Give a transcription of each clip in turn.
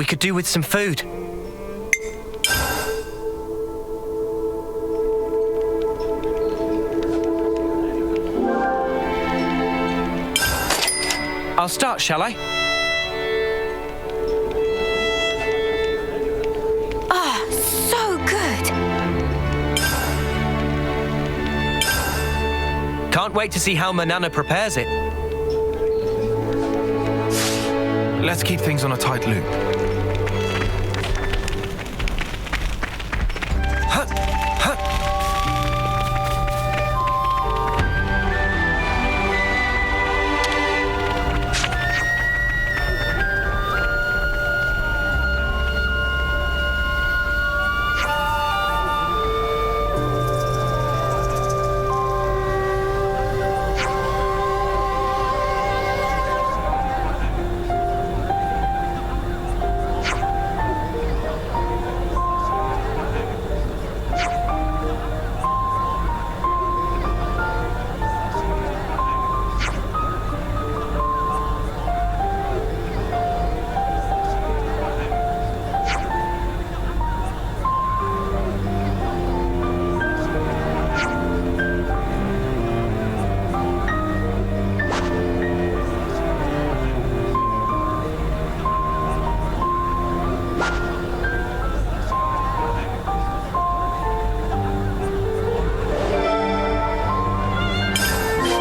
We could do with some food. I'll start, shall I? So good. Can't wait to see how Manana prepares it. Let's keep things on a tight loop.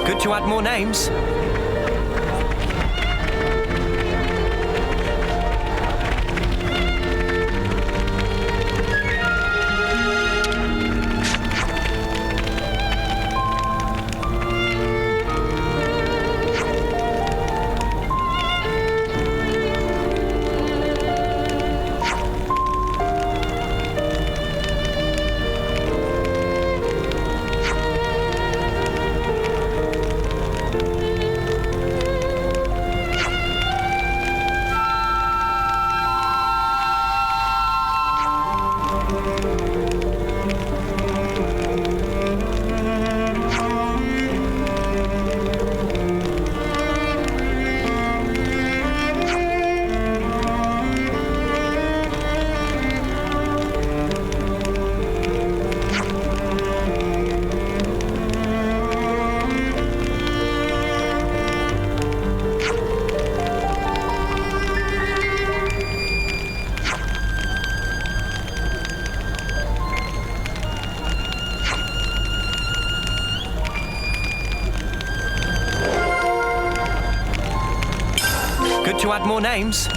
Good to add more names. Good to add more names.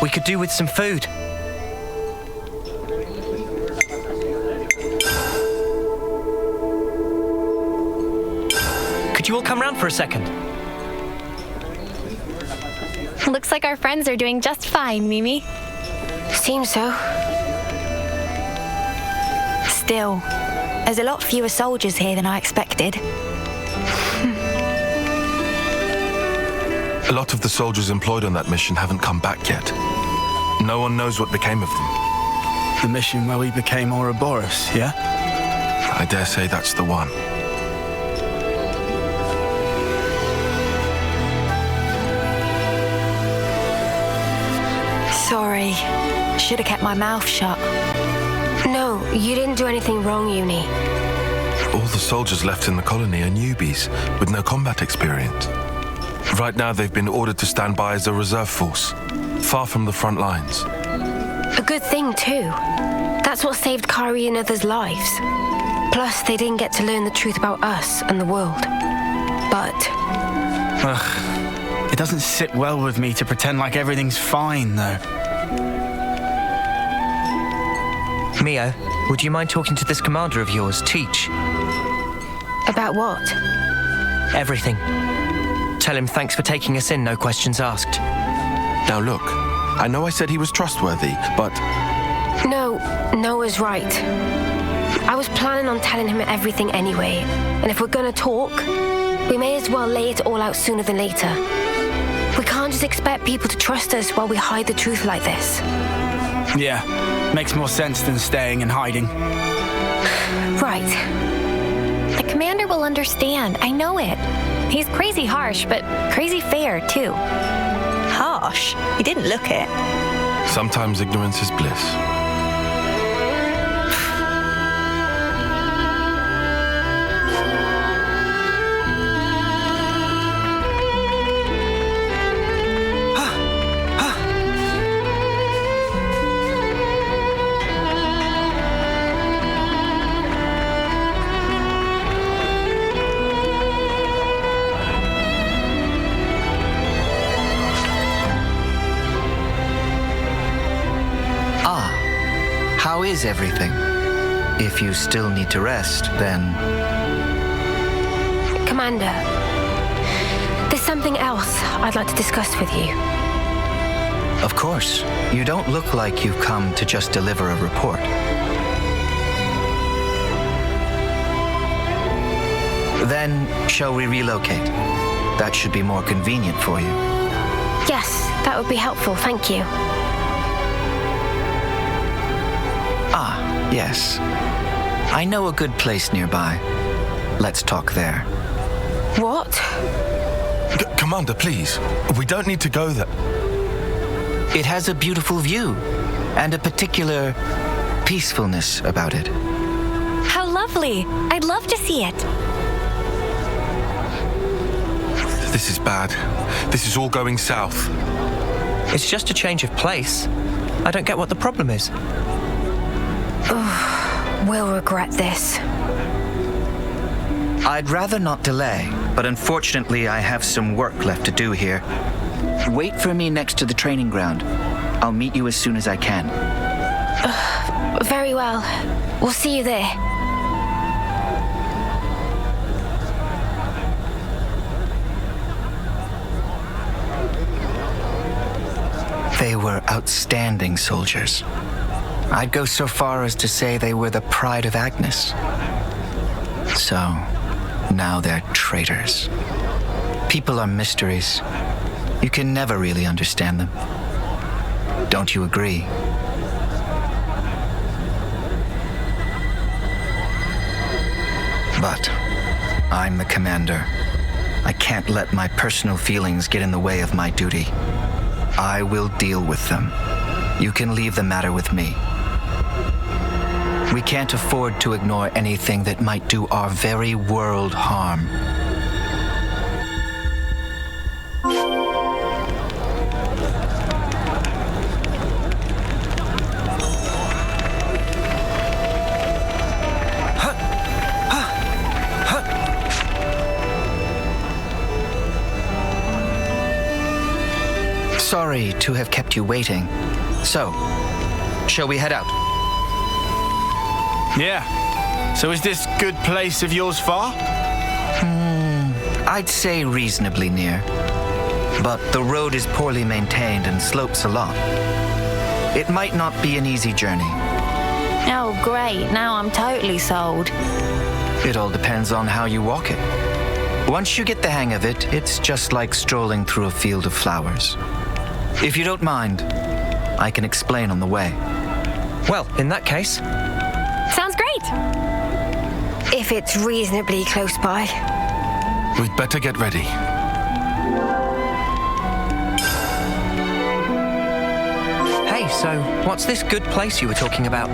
We could do with some food. Could you all come round for a second? Looks like our friends are doing just fine, Mimi. Seems so. Still, there's a lot fewer soldiers here than I expected. A lot of the soldiers employed on that mission haven't come back yet. No one knows what became of them. The mission where we became Ouroboros, yeah? I dare say that's the one. Sorry. Should have kept my mouth shut. No, you didn't do anything wrong, Eunie. All the soldiers left in the colony are newbies with no combat experience. Right now they've been ordered to stand by as a reserve force, far from the front lines. A good thing, too. That's what saved Kari and others' lives. Plus, they didn't get to learn the truth about us and the world. But... It doesn't sit well with me to pretend like everything's fine, though. Mio, would you mind talking to this commander of yours, Teach? About what? Everything. Tell him thanks for taking us in, no questions asked. Now look, I know I said he was trustworthy, but No, Noah's right. I was planning on telling him everything anyway, and if we're gonna talk, we may as well lay it all out sooner than later. We can't just expect people to trust us while we hide the truth like this. Yeah, makes more sense than staying and hiding. Right. The commander will understand. I know it. He's crazy harsh, but crazy fair, too. Harsh. You didn't look it. sometimes ignorance is bliss. How is everything? If you still need to rest, then... Commander, there's something else I'd like to discuss with you. Of course. You don't look like you've come to just deliver a report. Then, shall we relocate? That should be more convenient for you. Yes, that would be helpful, thank you. Yes. I know a good place nearby. Let's talk there. What? Commander, please. We don't need to go there. It has a beautiful view and a particular peacefulness about it. How lovely. I'd love to see it. This is bad. This is all going south. It's just a change of place. I don't get what the problem is. We'll regret this. I'd rather not delay, but unfortunately I have some work left to do here. Wait for me next to the training ground. I'll meet you as soon as I can. Very well. We'll see you there. They were outstanding soldiers. I'd go so far as to say they were the pride of Agnes. So, now they're traitors. People are mysteries. You can never really understand them. Don't you agree? But I'm the commander. I can't let my personal feelings get in the way of my duty. I will deal with them. You can leave the matter with me. We can't afford to ignore anything that might do our very world harm. Sorry to have kept you waiting. So, shall we head out? Yeah. So is this good place of yours far? I'd say reasonably near. But the road is poorly maintained and slopes a lot. It might not be an easy journey. Oh, great. Now I'm totally sold. It all depends on how you walk it. Once you get the hang of it, it's just like strolling through a field of flowers. If you don't mind, I can explain on the way. Well, in that case... Sounds great. If it's reasonably close by. We'd better get ready. Hey, so what's this good place you were talking about?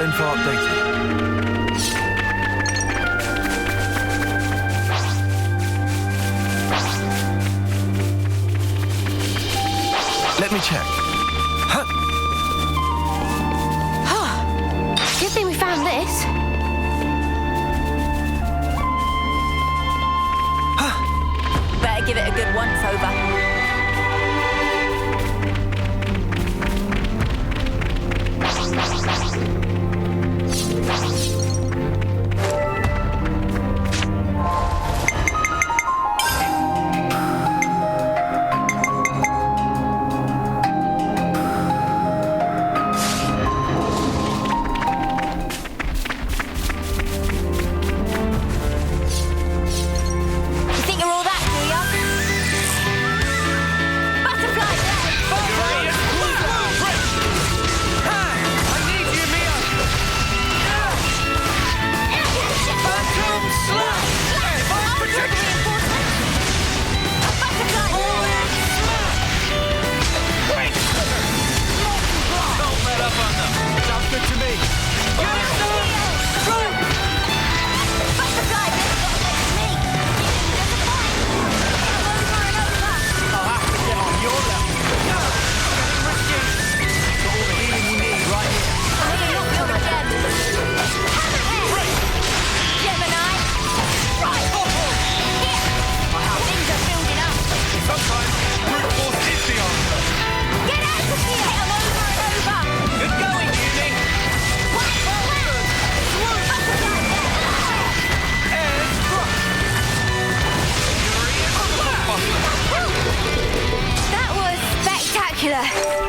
info updated. Let me check. Good thing we found this. Better give it a good once-over.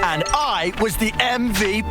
And I was the MVP.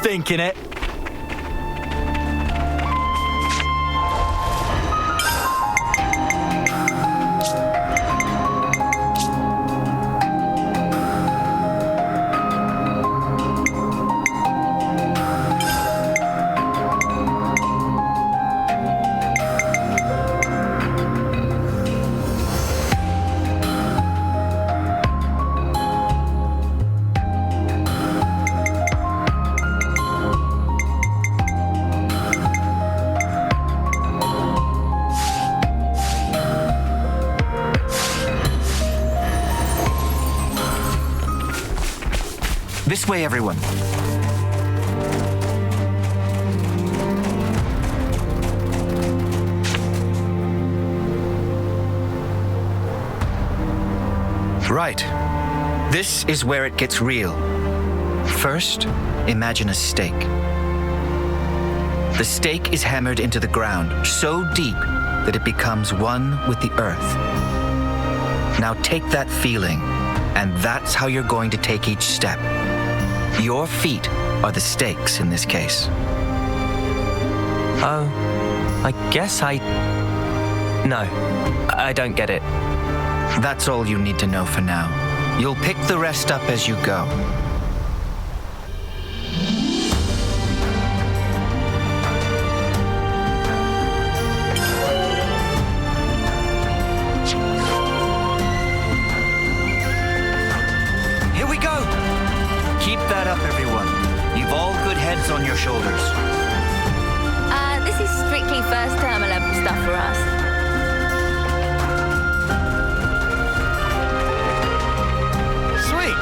Thinking it. This way, everyone. Right. This is where it gets real. First, imagine a stake. The stake is hammered into the ground so deep that it becomes one with the earth. Now take that feeling, and that's how you're going to take each step. Your feet are the stakes in this case. Oh, I guess No, I don't get it. That's all you need to know for now. You'll pick the rest up as you go. Here we go! Keep that up, everyone. You've all good heads on your shoulders. This is strictly first term level stuff for us.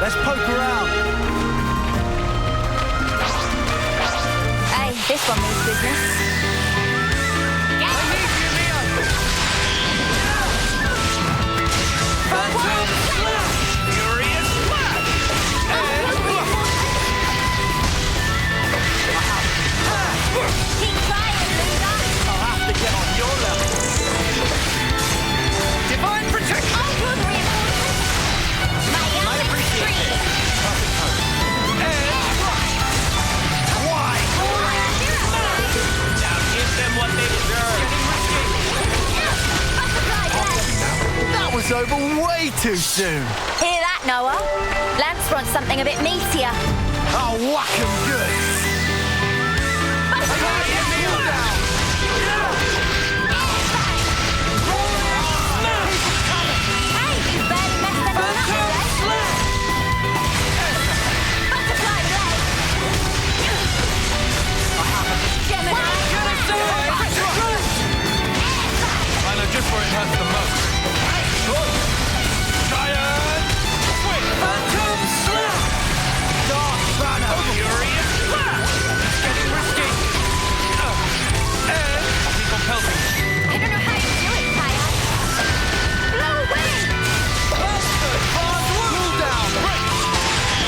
Let's poke around. Hey, this one means business. Keep trying, loser. I'll have to get on your level. Divine protection. Oh, good reinforcement. I appreciate it. Why? Now give them what they deserve. That was over way too soon. Hear that, Noah? Lanz wants something a bit meatier. I'll whack 'em good. Hey, you barely messed everyone up today. Butterfly blade. Gemini. I know just where it hurts the most. Taion! Phantom Slap! Dark Banner! Furious Slap! It's getting risky! And keep on pelting. I don't know how you do it, Taion. Blow away! Bastard! Cool down!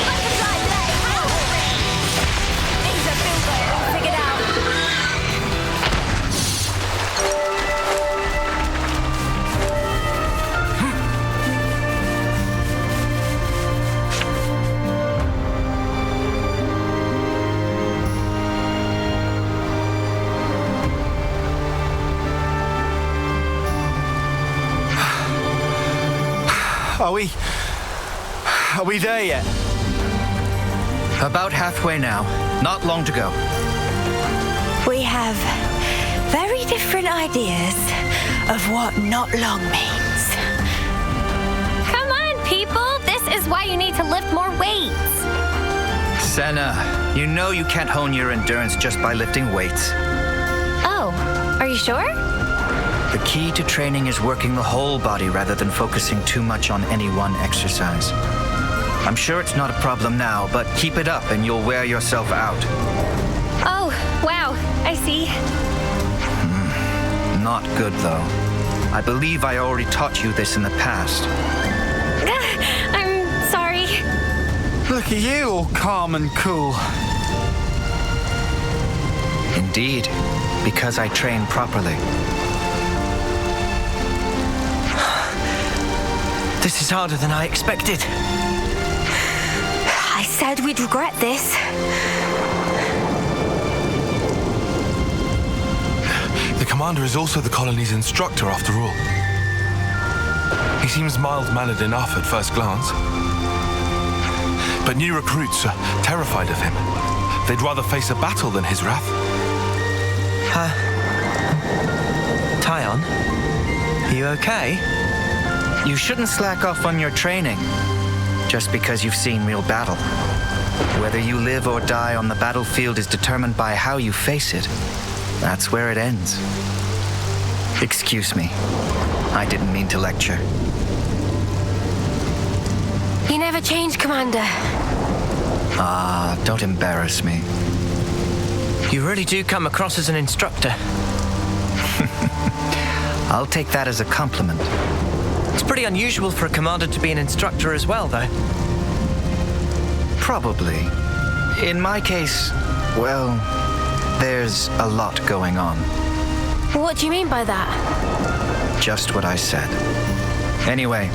Butterfly blade. These are Bilbo all figured out. Are we there yet? About halfway now. Not long to go. We have very different ideas of what not long means. Come on, people. This is why you need to lift more weights. Sena, you know you can't hone your endurance just by lifting weights. Oh, are you sure? The key to training is working the whole body rather than focusing too much on any one exercise. I'm sure it's not a problem now, but keep it up and you'll wear yourself out. Oh, wow. I see. Not good, though. I believe I already taught you this in the past. I'm sorry. Look at you, all calm and cool. Indeed, because I train properly. This is harder than I expected. I said we'd regret this. The commander is also the colony's instructor, after all. He seems mild-mannered enough at first glance. But new recruits are terrified of him. They'd rather face a battle than his wrath. Taion, are you okay? You shouldn't slack off on your training just because you've seen real battle. Whether you live or die on the battlefield is determined by how you face it. That's where it ends. Excuse me. I didn't mean to lecture. You never change, Commander. Ah, don't embarrass me. You really do come across as an instructor. I'll take that as a compliment. It's pretty unusual for a commander to be an instructor as well, though. Probably. In my case, well, there's a lot going on. What do you mean by that? Just what I said. Anyway,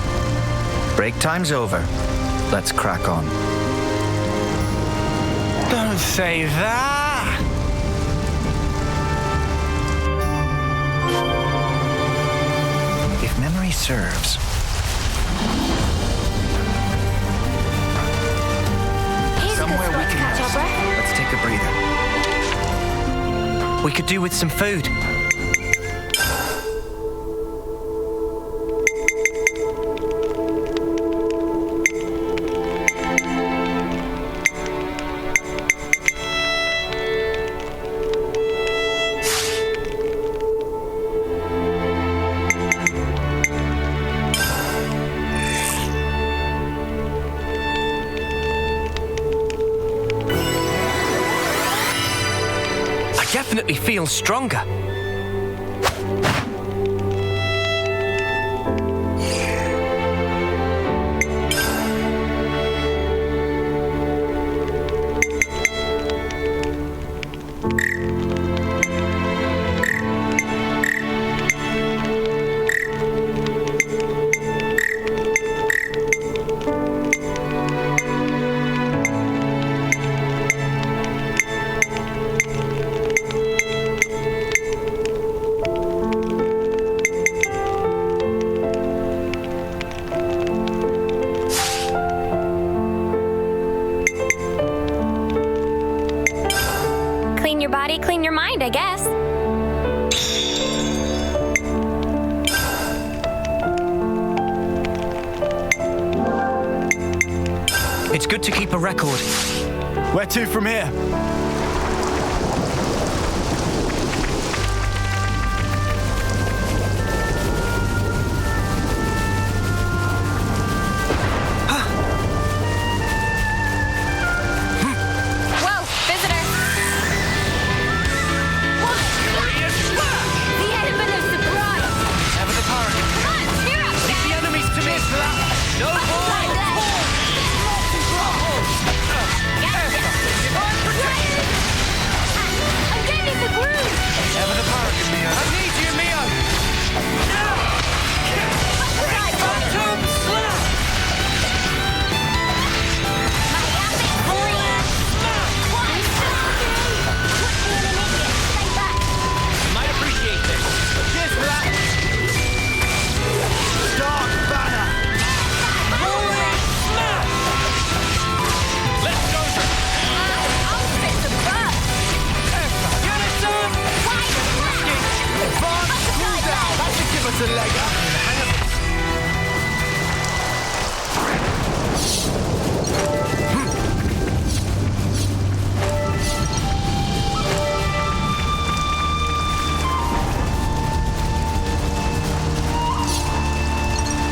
break time's over. Let's crack on. Don't say that! If memory serves, Here's a good somewhere we spot to can catch our rest. breath. Let's take a breather. We could do with some food. Definitely feels stronger. Clean your mind, I guess. It's good to keep a record. Where to from here?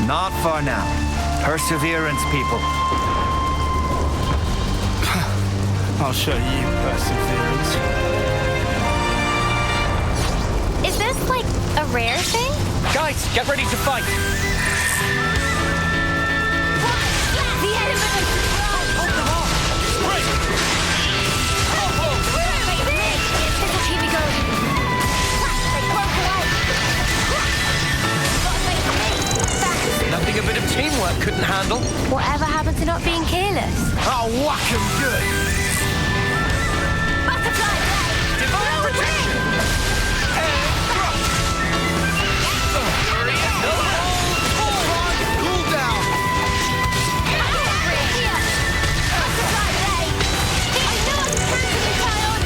Not far now. Perseverance, people. I'll show you perseverance. Is this like a rare thing? Guys, get ready to fight. The element of This'll keep me going. They broke away. Nothing a bit of teamwork couldn't handle. Whatever happened to not being careless? I'll whack 'em good! Butterfly blade! Divine protection! Cool down! Butterfly blade! I know I'm canceling, Taion!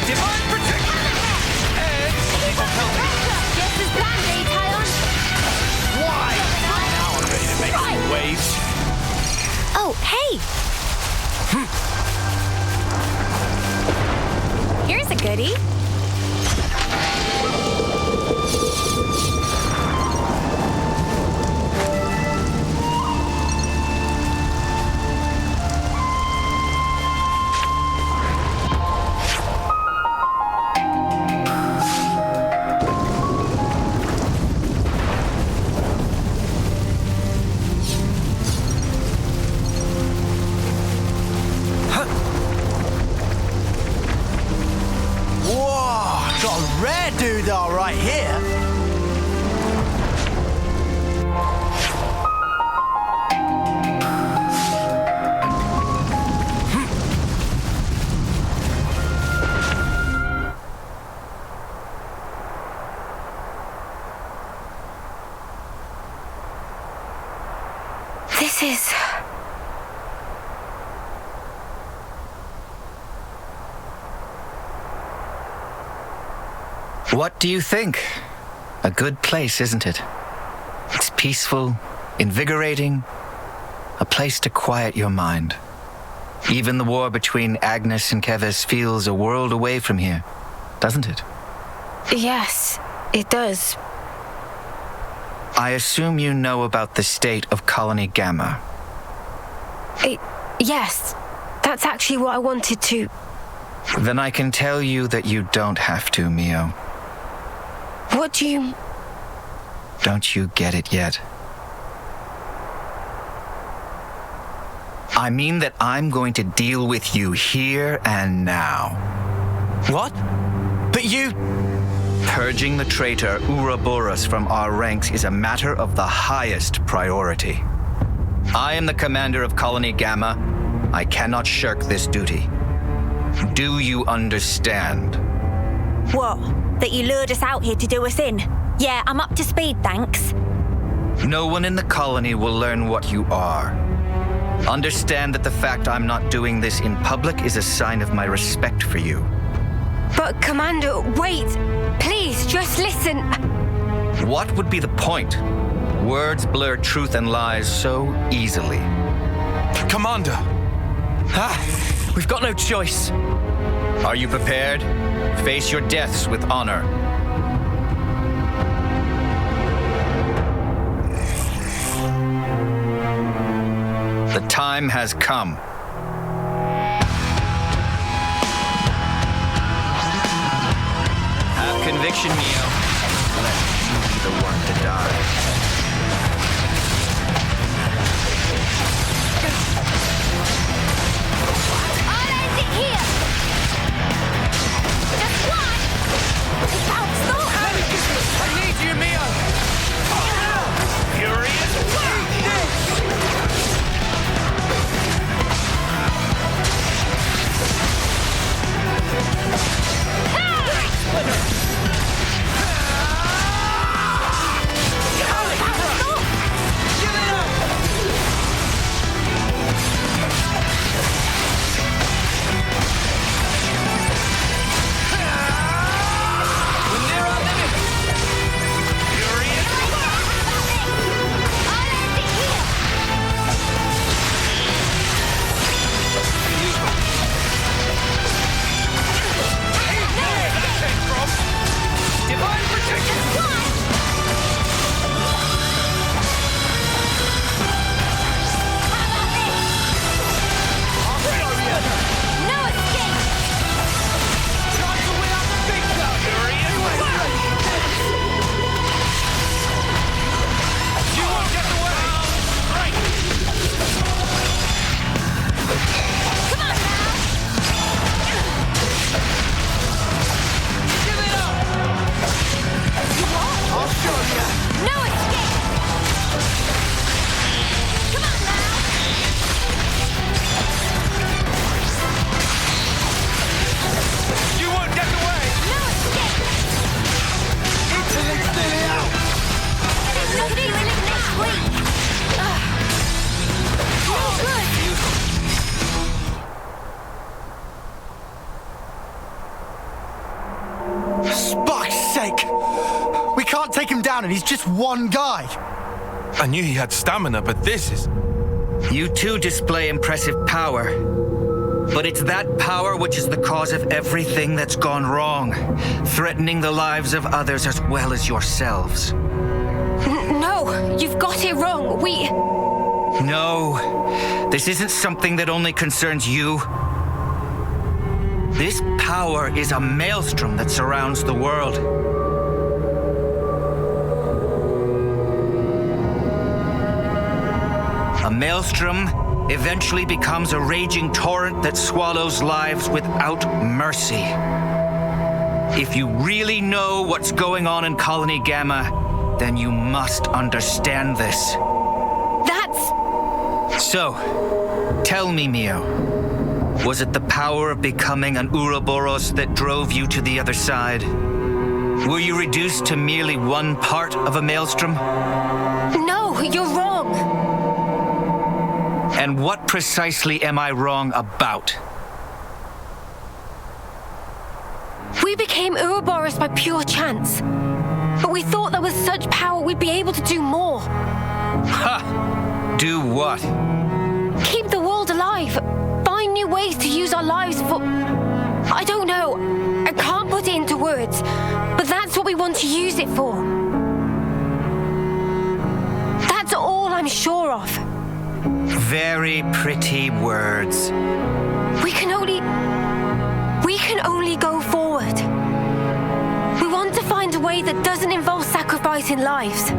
Divine protection! Just as planned, Taion! Why? Now I'm ready to make some waves. Oh, hey! Here's a goodie. This is... What do you think? A good place, isn't it? It's peaceful, invigorating, a place to quiet your mind. Even the war between Agnes and Keves feels a world away from here, doesn't it? Yes, it does. I assume you know about the state of Colony Gamma. Yes, that's actually what I wanted to... Then I can tell you that you don't have to, Mio. What do you... Don't you get it yet? I mean that I'm going to deal with you here and now. What? But you... Purging the traitor Ouroboros from our ranks is a matter of the highest priority. I am the commander of Colony Gamma. I cannot shirk this duty. Do you understand? What? That you lured us out here to do us in? Yeah, I'm up to speed, thanks. No one in the colony will learn what you are. Understand that the fact I'm not doing this in public is a sign of my respect for you. But, Commander, wait! Please, just listen! What would be the point? Words blur truth and lies so easily. Commander! We've got no choice. Are you prepared? Face your deaths with honor. The time has come. Have conviction, Neo. Let you be the one to die. I'll end it here! Just one! Bounce through! I need you, Mio! Furious! Take him down and he's just one guy. I knew he had stamina, but this is... You too display impressive power. But it's that power which is the cause of everything that's gone wrong, threatening the lives of others as well as yourselves. No, you've got it wrong. No, this isn't something that only concerns you. This power is a maelstrom that surrounds the world. A maelstrom eventually becomes a raging torrent that swallows lives without mercy. If you really know what's going on in Colony Gamma, then you must understand this. So, tell me, Mio, was it the power of becoming an Ouroboros that drove you to the other side? Were you reduced to merely one part of a maelstrom? No, you're wrong. And what precisely am I wrong about? We became Ouroboros by pure chance. But we thought that with such power we'd be able to do more. Ha! Do what? Keep the world alive. Find new ways to use our lives for... I don't know. I can't put it into words. But that's what we want to use it for. That's all I'm sure of. Very pretty words. We can only go forward. We want to find a way that doesn't involve sacrificing lives.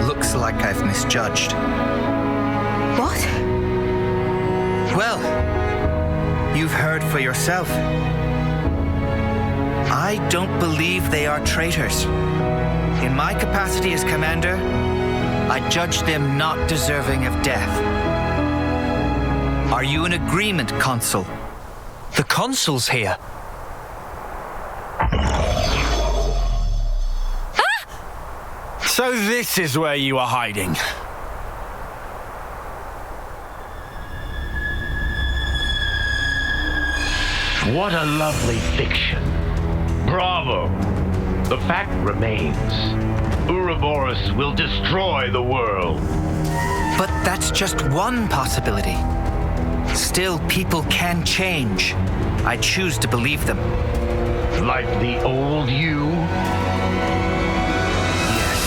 Looks like I've misjudged. What? Well, you've heard for yourself. I don't believe they are traitors. In my capacity as commander, I judge them not deserving of death. Are you in agreement, Consul? The consul's here. So this is where you are hiding. What a lovely fiction. Bravo. The fact remains. Ouroboros will destroy the world. But that's just one possibility. Still, people can change. I choose to believe them. Like the old you? Yes,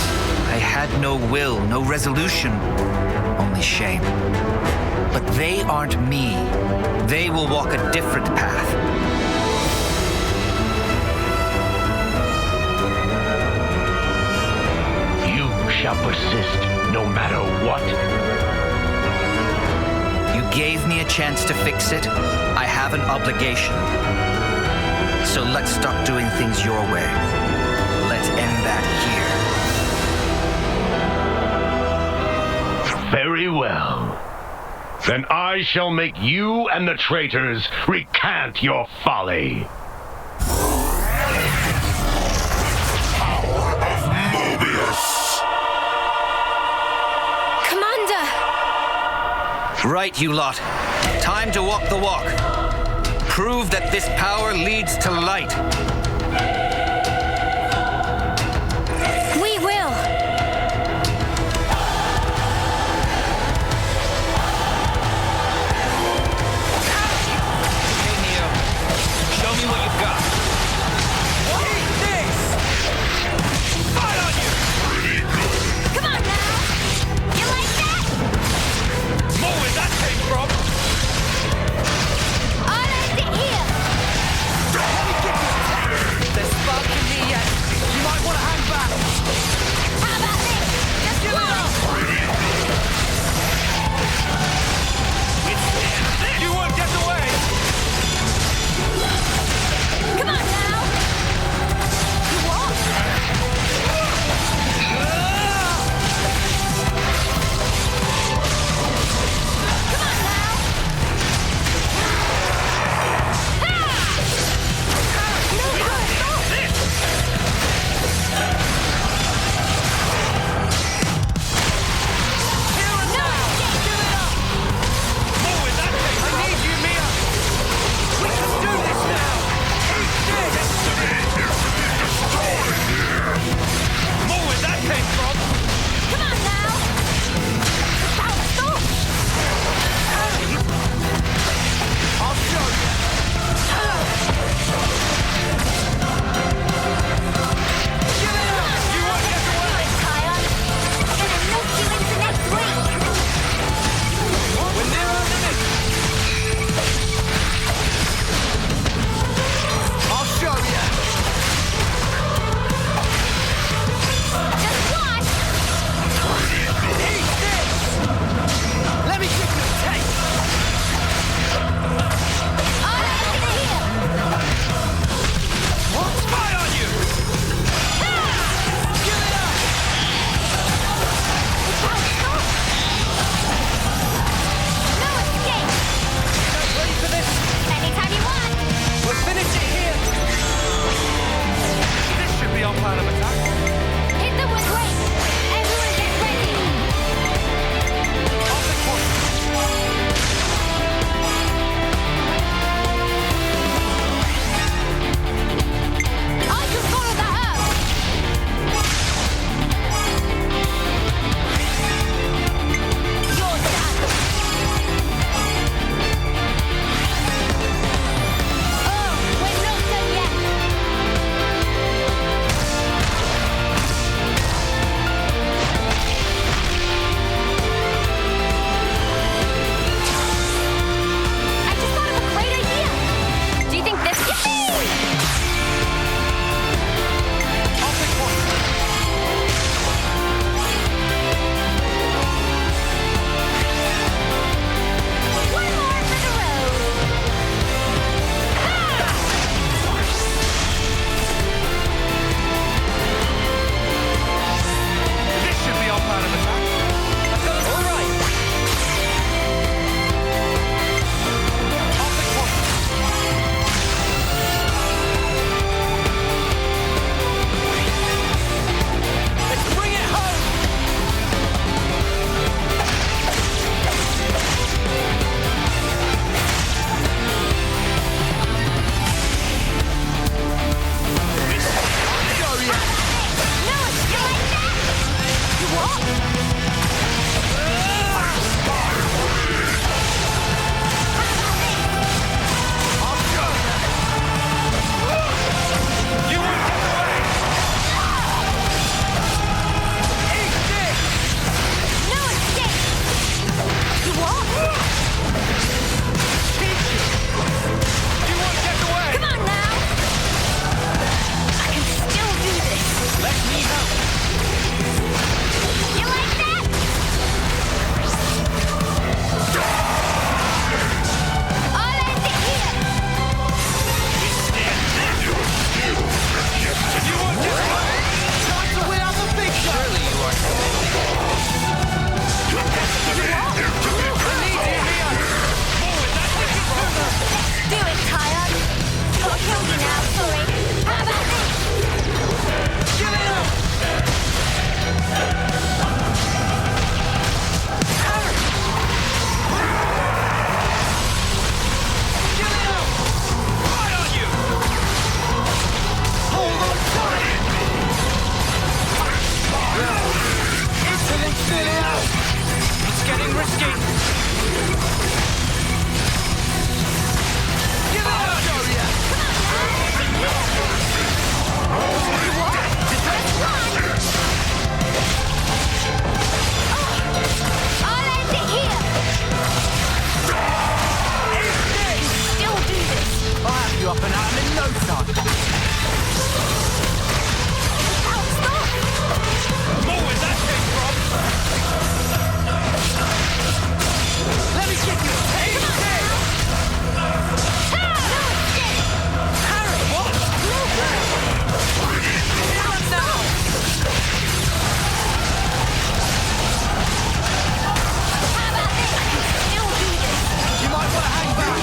I had no will, no resolution, only shame. But they aren't me. They will walk a different path. You shall persist no matter what. You gave me a chance to fix it. I have an obligation. So let's stop doing things your way. Let's end that here. Very well. Then I shall make you and the traitors recant your folly. Commander! Right, you lot. Time to walk the walk. Prove that this power leads to light. We will! Show me what you've got. Eat this! Fight on you! Come on now! You like that? More where that came from! All I see here! Let me get this Getting risky. Give it up, Joria. I'll end it here. Still do this. I'll have you up and at 'em in no time. More where that came from. Let me give you a taste. Harry, what? Now. How about this? Still do this. You might want to hang back.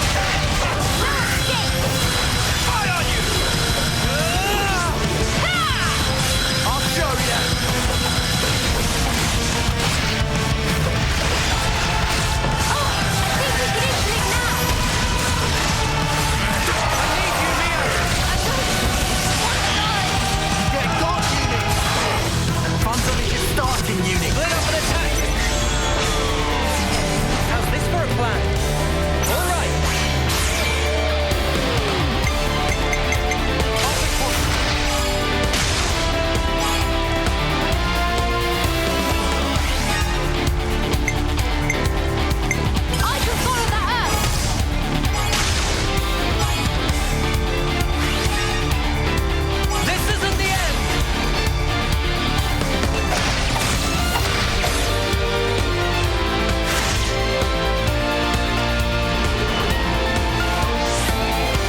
Fire on you. I'll show you. Get got, Eunie. Fun's only just starting, Eunie. Split up and attack. How's this for a plan? All right. I can follow that up. This isn't the end.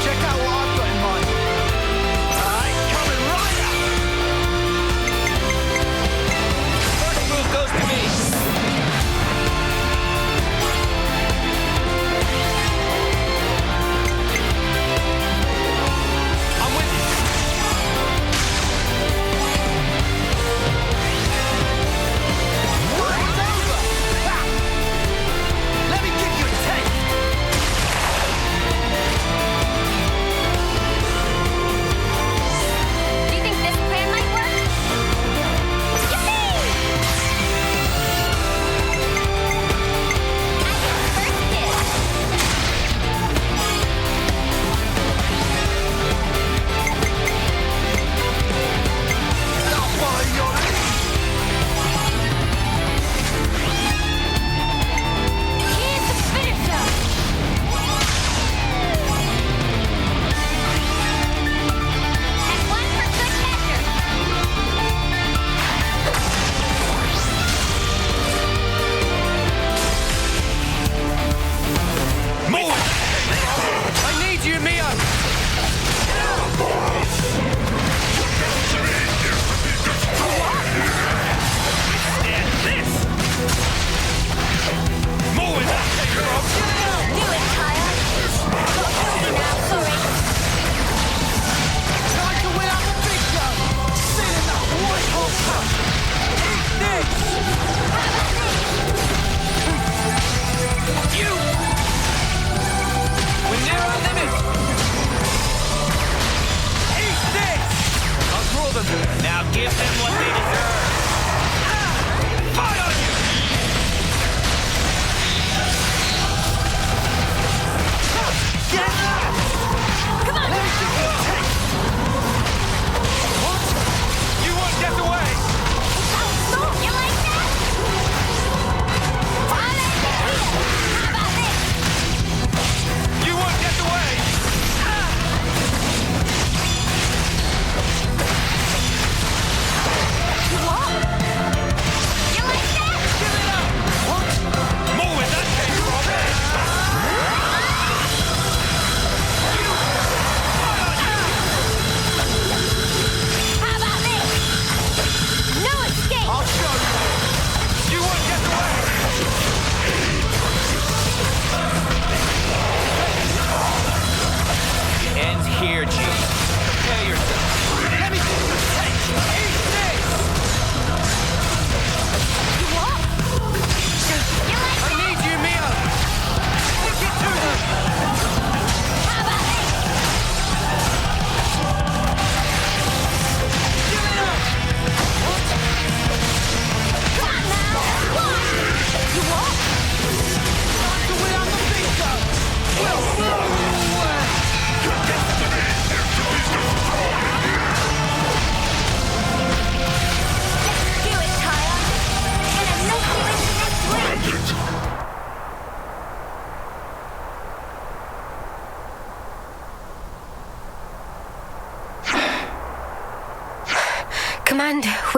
Check out what I've got in mind. Alright, coming right up. First move goes to me. I'm with you. It's over. Ha! Let me give you a taste. Do you think this plan might work? Yippee! I get first dibs. I'll follow your lead. Here's the finisher. And one for good measure. Move! I need you, Mia! And this! More where that came from! Do it, Taion. Got busy now, sorry. Time to win out the big gun. Feeling that white hot punch. Eat this. You! We're near our limit! Eat this! I'll draw them. Now give them what they deserve. Fire on you! Get that. Come on. Let me give you a taste. What? You won't get away! You like that? I'll end it here. How about this? You won't get away! Come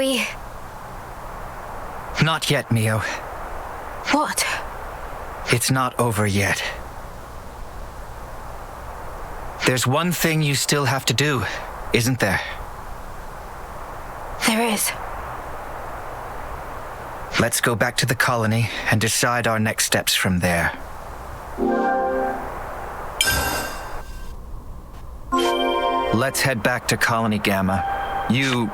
We... Not yet, Mio. What? It's not over yet. There's one thing you still have to do, isn't there? There is. Let's go back to the colony and decide our next steps from there. Let's head back to Colony Gamma. You...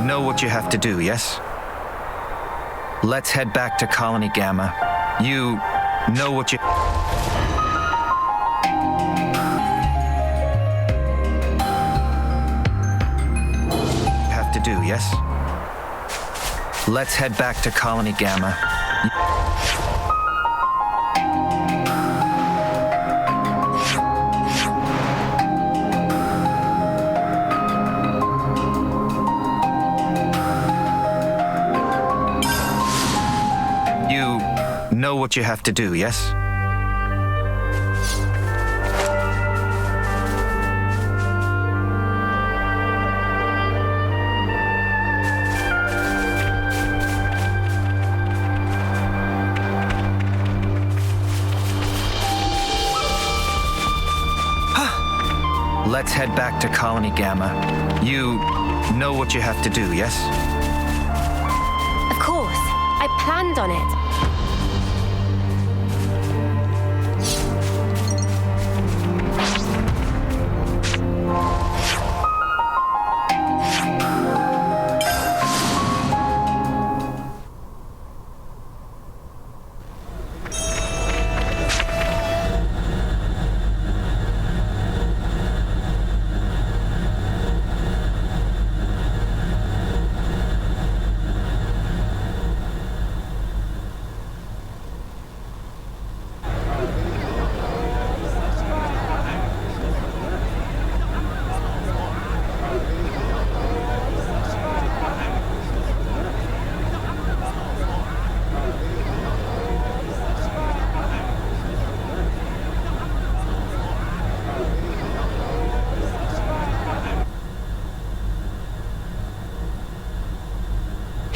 know what you have to do, yes? Let's head back to Colony Gamma. You know what you... have to do, yes? Let's head back to Colony Gamma. You know what you have to do, yes? Let's head back to Colony Gamma. You know what you have to do, yes? Of course. I planned on it.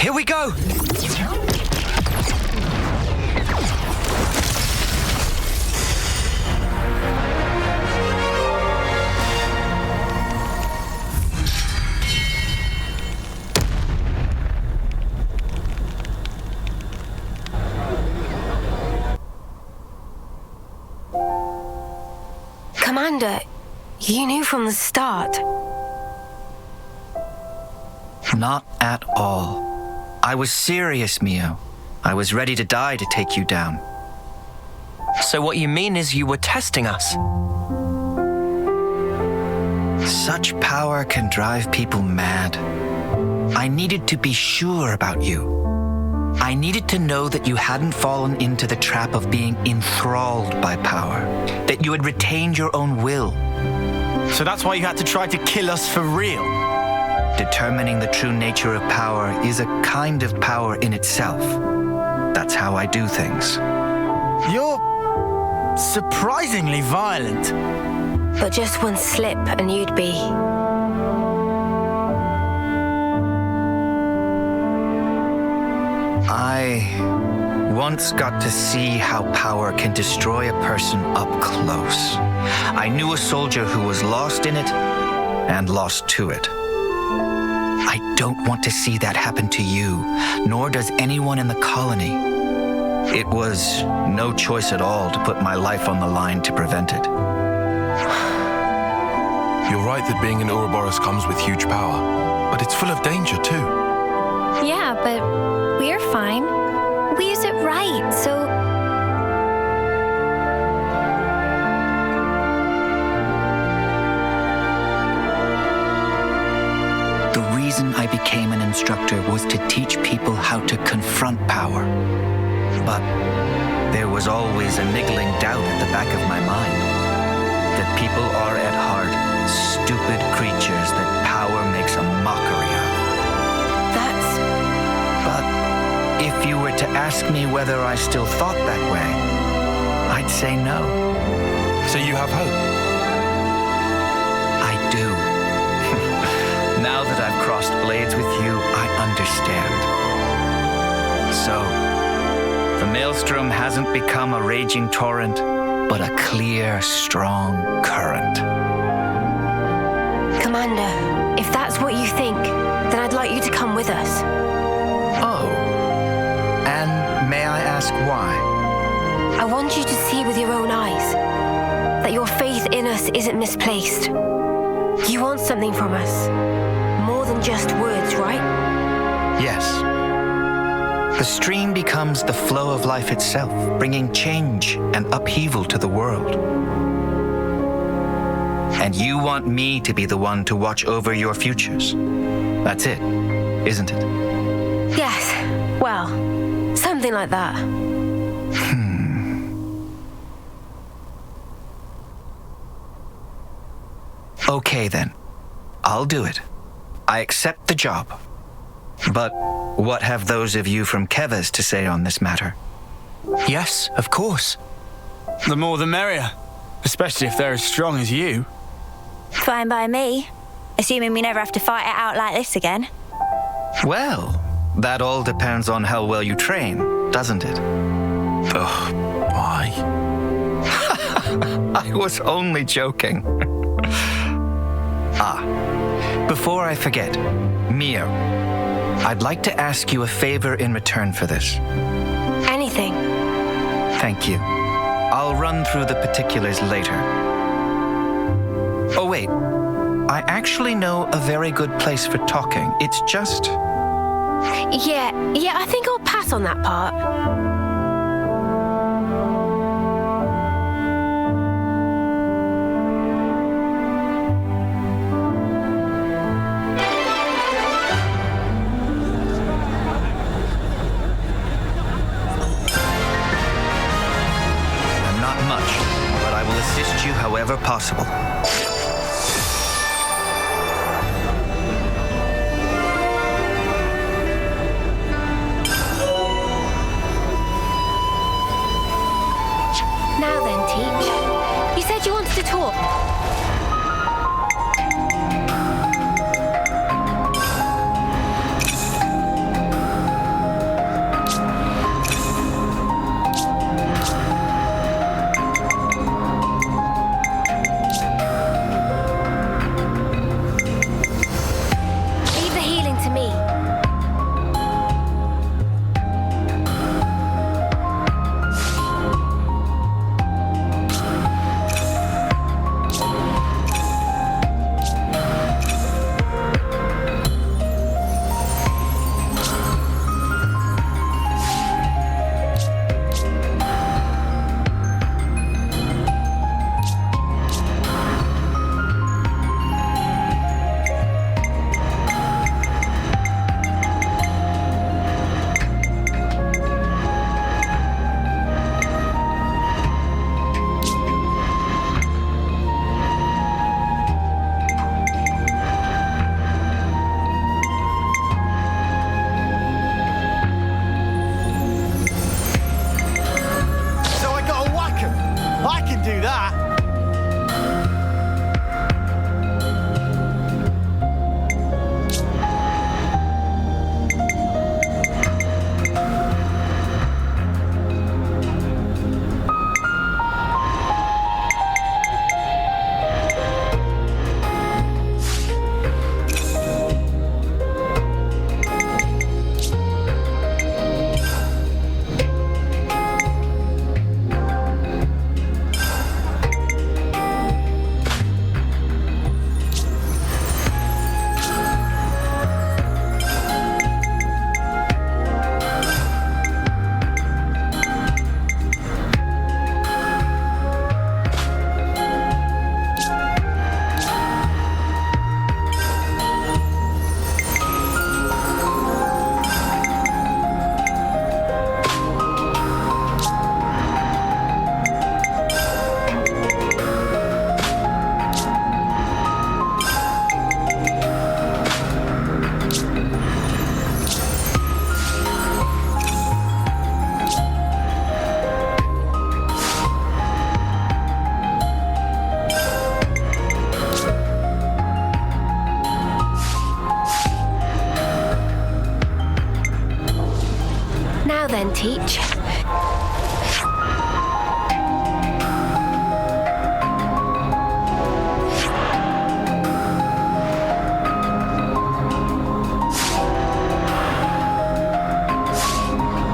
Here we go! Commander, you knew from the start. Not at all. I was serious, Mio. I was ready to die to take you down. So what you mean is you were testing us? Such power can drive people mad. I needed to be sure about you. I needed to know that you hadn't fallen into the trap of being enthralled by power, that you had retained your own will. So that's why you had to try to kill us for real? Determining the true nature of power is a kind of power in itself. That's how I do things. You're surprisingly violent. But just one slip and you'd be... I once got to see how power can destroy a person up close. I knew a soldier who was lost in it and lost to it. I don't want to see that happen to you, nor does anyone in the colony. It was no choice at all to put my life on the line to prevent it. You're right that being an Ouroboros comes with huge power, but it's full of danger too. Yeah, but we're fine. We use it right, so... The reason I became an instructor was to teach people how to confront power. But there was always a niggling doubt at the back of my mind that people are at heart stupid creatures that power makes a mockery of. But if you were to ask me whether I still thought that way, I'd say no. So you have hope? that I've crossed blades with you, I understand. So, the Maelstrom hasn't become a raging torrent, but a clear, strong current. Commander, if that's what you think, then I'd like you to come with us. Oh. And may I ask why? I want you to see with your own eyes that your faith in us isn't misplaced. You want something from us. More than just words, right? Yes. The stream becomes the flow of life itself, bringing change and upheaval to the world. And you want me to be the one to watch over your futures. That's it, isn't it? Yes. Well, something like that. Okay then. I'll do it. I accept the job. But what have those of you from Kevas to say on this matter? Yes, of course. The more the merrier, especially if they're as strong as you. Fine by me. Assuming we never have to fight it out like this again. Well, that all depends on how well you train, doesn't it? Ugh, why? I was only joking. Before I forget, Mio, I'd like to ask you a favor in return for this. Anything. Thank you. I'll run through the particulars later. Oh, wait. I actually know a very good place for talking. It's just... Yeah, I think I'll pass on that part. Assist you however possible. Now then, Teach. You said you wanted to talk. then, Teach.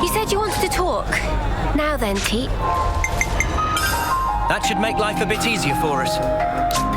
You said you wanted to talk. Now then, Teach. That should make life a bit easier for us.